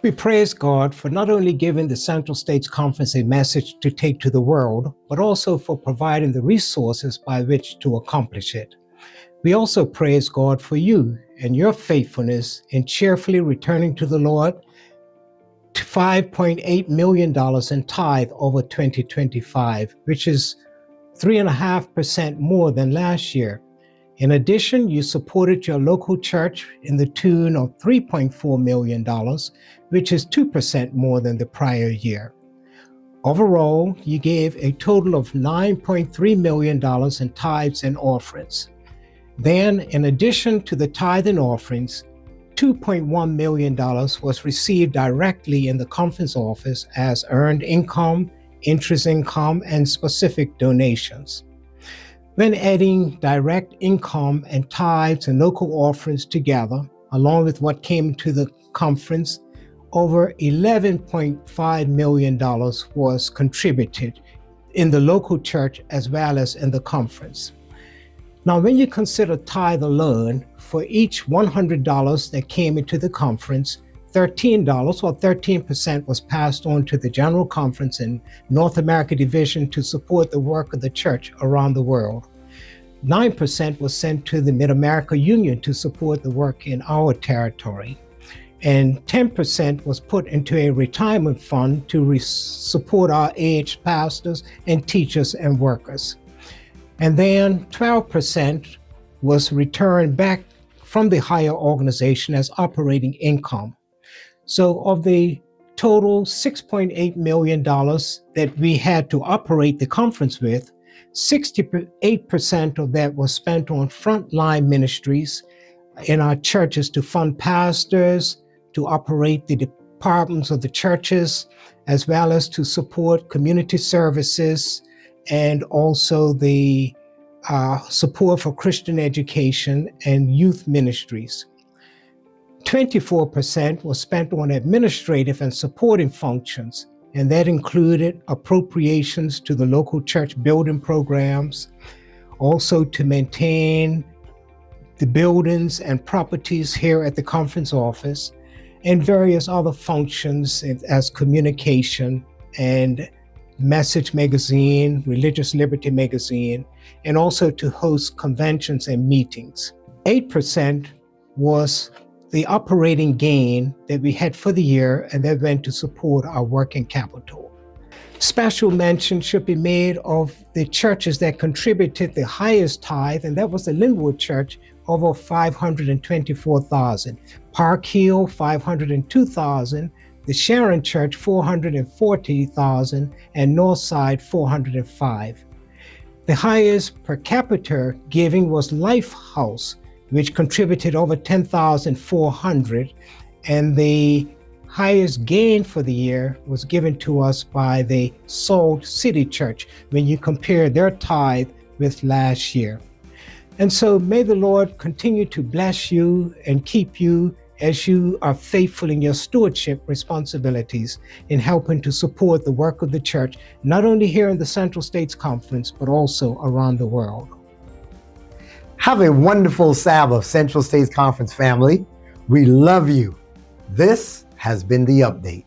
We praise God for not only giving the Central States Conference a message to take to the world, but also for providing the resources by which to accomplish it. We also praise God for you and your faithfulness in cheerfully returning to the Lord to $5.8 million in tithe over 2025, which is 3.5% more than last year. In addition, you supported your local church in the tune of $3.4 million, which is 2% more than the prior year. Overall, you gave a total of $9.3 million in tithes and offerings. Then, in addition to the tithe and offerings, $2.1 million was received directly in the conference office as earned income, interest income, and specific donations. When adding direct income and tithes and local offerings together, along with what came to the conference, over $11.5 million was contributed in the local church as well as in the conference. Now, when you consider tithe alone, for each $100 that came into the conference, $13 or 13% was passed on to the General Conference in North America Division to support the work of the church around the world. 9% was sent to the Mid-America Union to support the work in our territory. And 10% was put into a retirement fund to support our aged pastors and teachers and workers. And then 12% was returned back from the higher organization as operating income. So of the total $6.8 million that we had to operate the conference with, 68% of that was spent on frontline ministries in our churches to fund pastors, to operate the departments of the churches, as well as to support community services and also the support for Christian education and youth ministries. 24% was spent on administrative and supporting functions, and that included appropriations to the local church building programs, also to maintain the buildings and properties here at the conference office, and various other functions as communication and Message Magazine, Religious Liberty Magazine, and also to host conventions and meetings. 8% was the operating gain that we had for the year, and that went to support our working capital. Special mention should be made of the churches that contributed the highest tithe, and that was the Linwood Church, over $524,000. Park Hill, $502,000. The Sharon Church, $440,000, and Northside, $405,000. The highest per capita giving was Lifehouse, which contributed over $10,400, and the highest gain for the year was given to us by the Salt City Church when you compare their tithe with last year. And so may the Lord continue to bless you and keep you as you are faithful in your stewardship responsibilities in helping to support the work of the church, not only here in the Central States Conference, but also around the world. Have a wonderful Sabbath, Central States Conference family. We love you. This has been The Update.